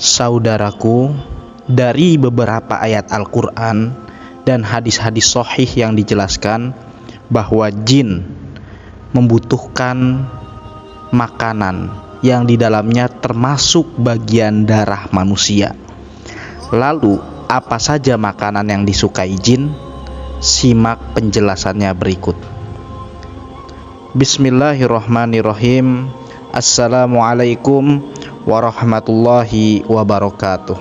Saudaraku, dari beberapa ayat Al-Quran dan hadis-hadis sahih yang dijelaskan bahwa jin membutuhkan makanan yang di dalamnya termasuk bagian darah manusia. Lalu, apa saja makanan yang disukai jin? Simak penjelasannya berikut. Bismillahirrahmanirrahim. Assalamualaikum warahmatullahi wabarakatuh.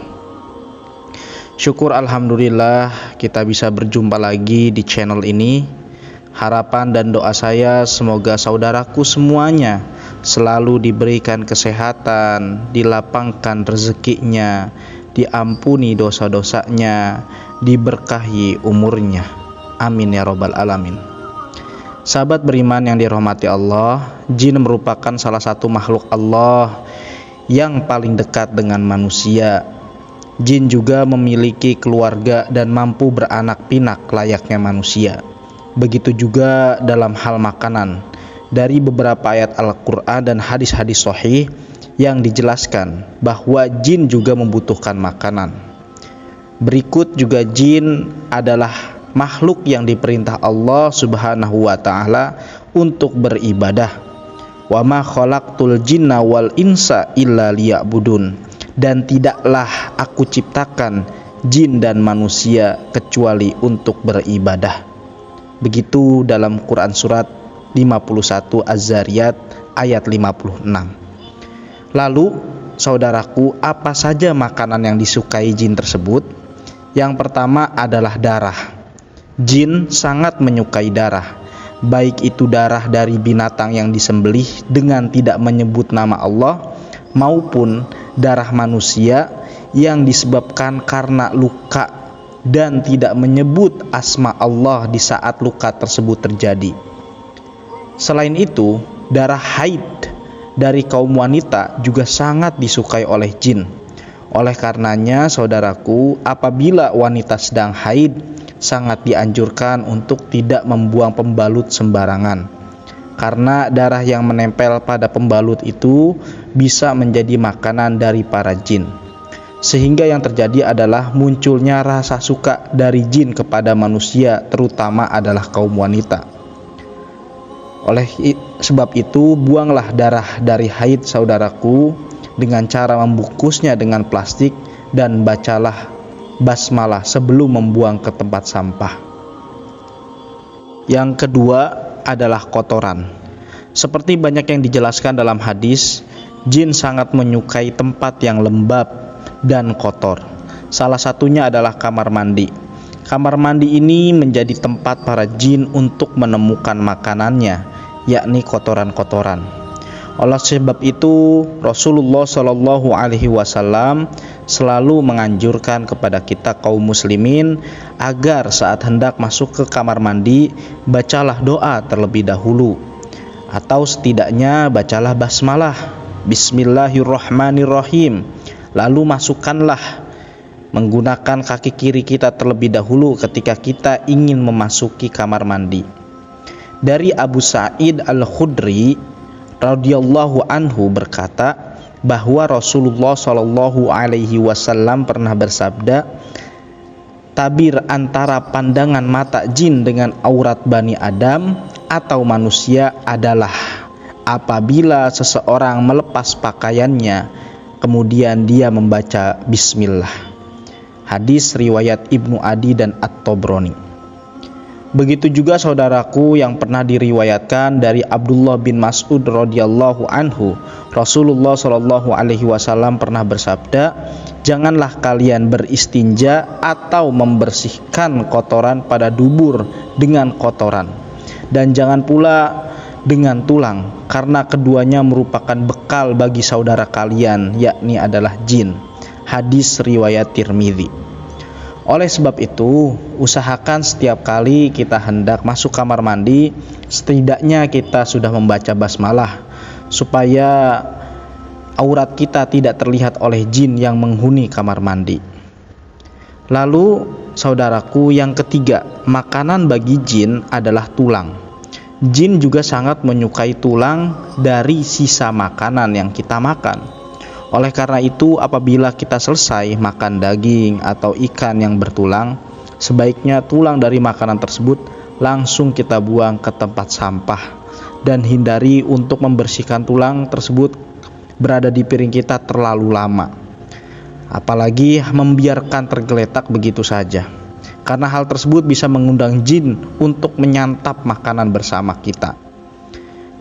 Syukur alhamdulillah kita bisa berjumpa lagi di channel ini. Harapan dan doa saya semoga saudaraku semuanya selalu diberikan kesehatan, dilapangkan rezekinya, diampuni dosa-dosanya, diberkahi umurnya. Amin ya rabbal alamin. Sahabat beriman yang dirahmati Allah, jin merupakan salah satu makhluk Allah yang paling dekat dengan manusia. Jin juga memiliki keluarga dan mampu beranak pinak layaknya manusia. Begitu juga dalam hal makanan. Dari beberapa ayat Al-Quran dan hadis-hadis sahih yang dijelaskan bahwa jin juga membutuhkan makanan. Berikut juga jin adalah makhluk yang diperintah Allah Subhanahu wa ta'ala untuk beribadah. Wa ma khalaqtul jinna wal insa illa liya'budun. Dan tidaklah aku ciptakan jin dan manusia kecuali untuk beribadah. Begitu dalam Quran surat 51 Az-Zariyat ayat 56. Lalu, saudaraku, apa saja makanan yang disukai jin tersebut? Yang pertama adalah darah. Jin sangat menyukai darah, baik itu darah dari binatang yang disembelih dengan tidak menyebut nama Allah, maupun darah manusia yang disebabkan karena luka dan tidak menyebut asma Allah di saat luka tersebut terjadi. Selain itu, darah haid dari kaum wanita juga sangat disukai oleh jin. Oleh karenanya, saudaraku, apabila wanita sedang haid, sangat dianjurkan untuk tidak membuang pembalut sembarangan, karena darah yang menempel pada pembalut itu bisa menjadi makanan dari para jin, sehingga yang terjadi adalah munculnya rasa suka dari jin kepada manusia, terutama adalah kaum wanita. Oleh sebab itu, buanglah darah dari haid saudaraku dengan cara membungkusnya dengan plastik dan bacalah basmalah sebelum membuang ke tempat sampah. Yang kedua adalah kotoran. Seperti banyak yang dijelaskan dalam hadis, jin sangat menyukai tempat yang lembab dan kotor. Salah satunya adalah kamar mandi. Kamar mandi ini menjadi tempat para jin untuk menemukan makanannya, yakni kotoran-kotoran. Oleh sebab itu, Rasulullah Shallallahu Alaihi Wasallam selalu menganjurkan kepada kita kaum muslimin agar saat hendak masuk ke kamar mandi, bacalah doa terlebih dahulu, atau setidaknya bacalah basmalah, Bismillahirrahmanirrahim. Lalu masukkanlah menggunakan kaki kiri kita terlebih dahulu ketika kita ingin memasuki kamar mandi. Dari Abu Sa'id Al-Khudri radhiyallahu anhu berkata bahwa Rasulullah Shallallahu Alaihi Wasallam pernah bersabda, tabir antara pandangan mata jin dengan aurat Bani Adam atau manusia adalah apabila seseorang melepas pakaiannya kemudian dia membaca bismillah. Hadis riwayat Ibnu Adi dan At-Tabrani. Begitu juga saudaraku yang pernah diriwayatkan dari Abdullah bin Mas'ud radhiyallahu anhu, Rasulullah Shallallahu Alaihi Wasallam pernah bersabda, janganlah kalian beristinja atau membersihkan kotoran pada dubur dengan kotoran, dan jangan pula dengan tulang, karena keduanya merupakan bekal bagi saudara kalian, yakni adalah jin. Hadis riwayat Tirmidzi. Oleh sebab itu, usahakan setiap kali kita hendak masuk kamar mandi, setidaknya kita sudah membaca basmalah, supaya aurat kita tidak terlihat oleh jin yang menghuni kamar mandi. Lalu, saudaraku, yang ketiga, makanan bagi jin adalah tulang. Jin juga sangat menyukai tulang dari sisa makanan yang kita makan. Oleh karena itu, apabila kita selesai makan daging atau ikan yang bertulang, sebaiknya tulang dari makanan tersebut langsung kita buang ke tempat sampah, dan hindari untuk membersihkan tulang tersebut berada di piring kita terlalu lama, apalagi membiarkan tergeletak begitu saja, karena hal tersebut bisa mengundang jin untuk menyantap makanan bersama kita.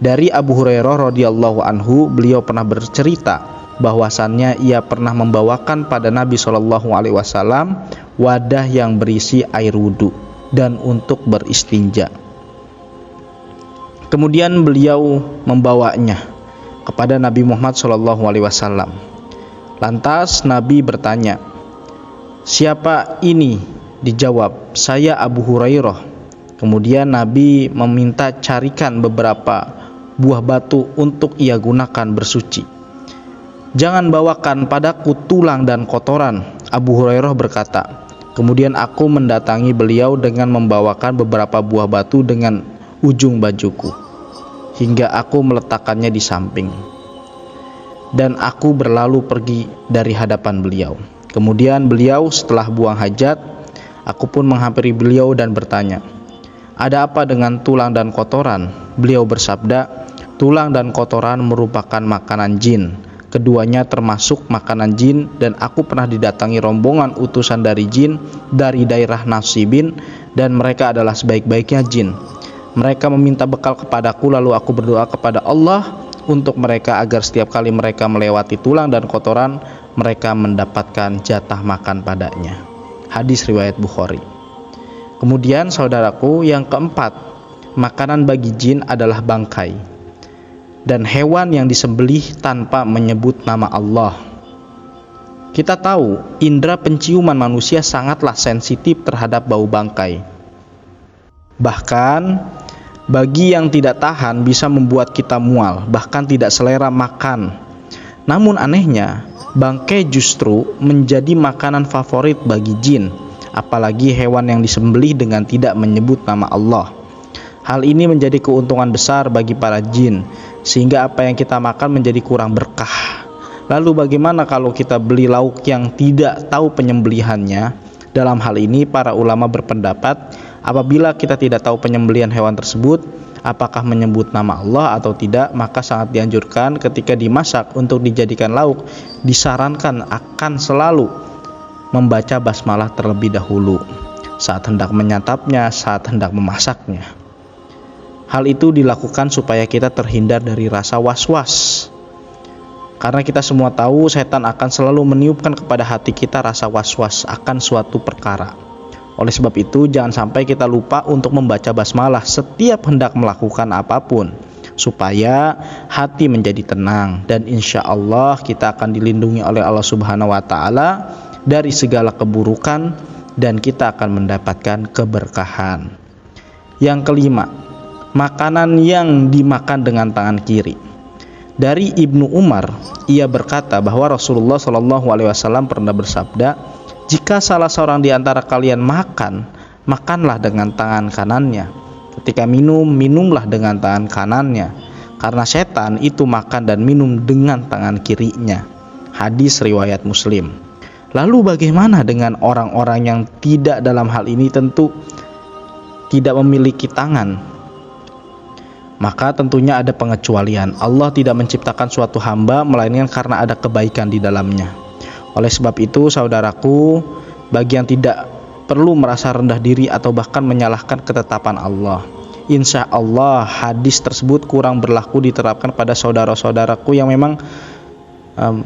Dari Abu Hurairah radhiyallahu anhu, beliau pernah bercerita bahwasannya ia pernah membawakan pada Nabi SAW wadah yang berisi air wudhu dan untuk beristinja. Kemudian beliau membawanya kepada Nabi Muhammad SAW. Lantas Nabi bertanya, "Siapa ini?" Dijawab, "Saya Abu Hurairah." Kemudian Nabi meminta carikan beberapa buah batu untuk ia gunakan bersuci. "Jangan bawakan padaku tulang dan kotoran," Abu Hurairah berkata. Kemudian aku mendatangi beliau dengan membawakan beberapa buah batu dengan ujung bajuku, hingga aku meletakkannya di samping, dan aku berlalu pergi dari hadapan beliau. Kemudian beliau setelah buang hajat, aku pun menghampiri beliau dan bertanya, "Ada apa dengan tulang dan kotoran?" Beliau bersabda, "Tulang dan kotoran merupakan makanan jin. Keduanya termasuk makanan jin, dan aku pernah didatangi rombongan utusan dari jin dari daerah Nasibin, dan mereka adalah sebaik-baiknya jin. Mereka meminta bekal kepadaku, lalu aku berdoa kepada Allah untuk mereka agar setiap kali mereka melewati tulang dan kotoran, mereka mendapatkan jatah makan padanya." Hadis riwayat Bukhari. Kemudian saudaraku, yang keempat, makanan bagi jin adalah bangkai dan hewan yang disembelih tanpa menyebut nama Allah. Kita tahu indera penciuman manusia sangatlah sensitif terhadap bau bangkai. Bahkan bagi yang tidak tahan bisa membuat kita mual, bahkan tidak selera makan. Namun anehnya, bangkai justru menjadi makanan favorit bagi jin, apalagi hewan yang disembelih dengan tidak menyebut nama Allah. Hal ini menjadi keuntungan besar bagi para jin, sehingga apa yang kita makan menjadi kurang berkah. Lalu bagaimana kalau kita beli lauk yang tidak tahu penyembelihannya? Dalam hal ini para ulama berpendapat, apabila kita tidak tahu penyembelihan hewan tersebut, apakah menyebut nama Allah atau tidak, maka sangat dianjurkan ketika dimasak untuk dijadikan lauk, disarankan akan selalu membaca basmalah terlebih dahulu saat hendak menyantapnya, saat hendak memasaknya. Hal itu dilakukan supaya kita terhindar dari rasa was-was, karena kita semua tahu setan akan selalu meniupkan kepada hati kita rasa was-was akan suatu perkara. Oleh sebab itu, jangan sampai kita lupa untuk membaca basmalah setiap hendak melakukan apapun, supaya hati menjadi tenang, dan insya Allah kita akan dilindungi oleh Allah Subhanahu wa Ta'ala dari segala keburukan, dan kita akan mendapatkan keberkahan. Yang kelima, makanan yang dimakan dengan tangan kiri. Dari Ibnu Umar, ia berkata bahwa Rasulullah SAW pernah bersabda, "Jika salah seorang di antara kalian makan, makanlah dengan tangan kanannya. Ketika minum, minumlah dengan tangan kanannya, karena setan itu makan dan minum dengan tangan kirinya." Hadis riwayat Muslim. Lalu bagaimana dengan orang-orang yang tidak dalam hal ini tentu tidak memiliki tangan? Maka tentunya ada pengecualian. Allah tidak menciptakan suatu hamba melainkan karena ada kebaikan di dalamnya. Oleh sebab itu, saudaraku, bagi yang tidak perlu merasa rendah diri atau bahkan menyalahkan ketetapan Allah, insya Allah hadis tersebut kurang berlaku diterapkan pada saudara-saudaraku yang memang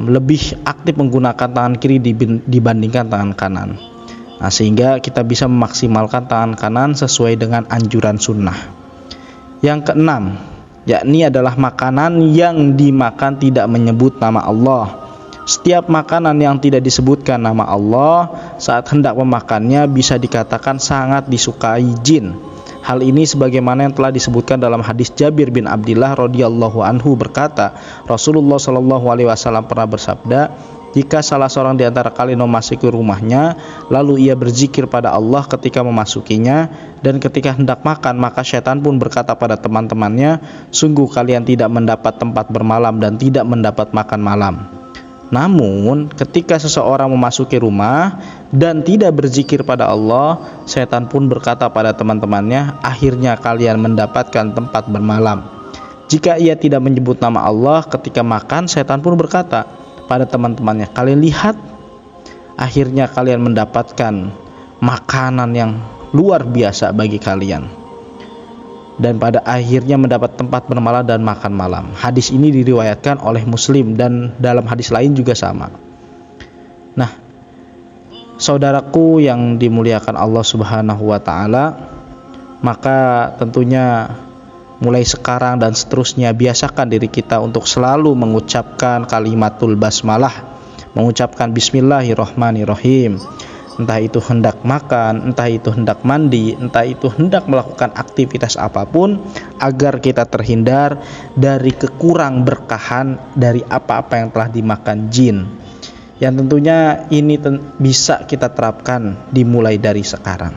lebih aktif menggunakan tangan kiri dibandingkan tangan kanan. Nah, sehingga kita bisa memaksimalkan tangan kanan sesuai dengan anjuran sunnah. Yang keenam, yakni adalah makanan yang dimakan tidak menyebut nama Allah. Setiap makanan yang tidak disebutkan nama Allah saat hendak memakannya bisa dikatakan sangat disukai jin. Hal ini sebagaimana yang telah disebutkan dalam hadis Jabir bin Abdillah radhiyallahu anhu berkata, Rasulullah SAW pernah bersabda, "Jika salah seorang di antara kalian memasuki rumahnya, lalu ia berzikir pada Allah ketika memasukinya, dan ketika hendak makan, maka syaitan pun berkata pada teman-temannya, sungguh kalian tidak mendapat tempat bermalam dan tidak mendapat makan malam. Namun ketika seseorang memasuki rumah dan tidak berzikir pada Allah, setan pun berkata pada teman-temannya, akhirnya kalian mendapatkan tempat bermalam. Jika ia tidak menyebut nama Allah ketika makan, setan pun berkata pada teman-temannya, kalian lihat, akhirnya kalian mendapatkan makanan yang luar biasa bagi kalian. Dan pada akhirnya mendapat tempat bermalam dan makan malam. Hadis ini diriwayatkan oleh Muslim dan dalam hadis lain juga sama. Nah, saudaraku yang dimuliakan Allah Subhanahu wa taala, maka tentunya mulai sekarang dan seterusnya biasakan diri kita untuk selalu mengucapkan kalimatul basmalah, mengucapkan bismillahirrahmanirrahim. Entah itu hendak makan, entah itu hendak mandi, entah itu hendak melakukan aktivitas apapun, agar kita terhindar dari kekurang berkahan dari apa-apa yang telah dimakan jin. Yang tentunya ini bisa kita terapkan dimulai dari sekarang.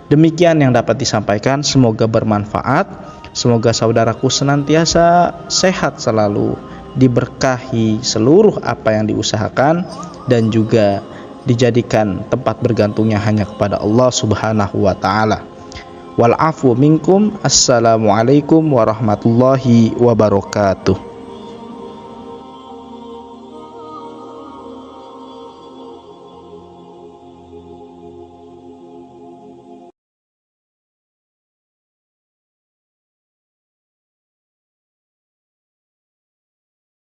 Demikian yang dapat disampaikan, semoga bermanfaat. Semoga saudaraku senantiasa sehat selalu, diberkahi seluruh apa yang diusahakan, dan juga dijadikan tempat bergantungnya hanya kepada Allah Subhanahu wa taala. Wal afu minkum. Assalamualaikum warahmatullahi wabarakatuh.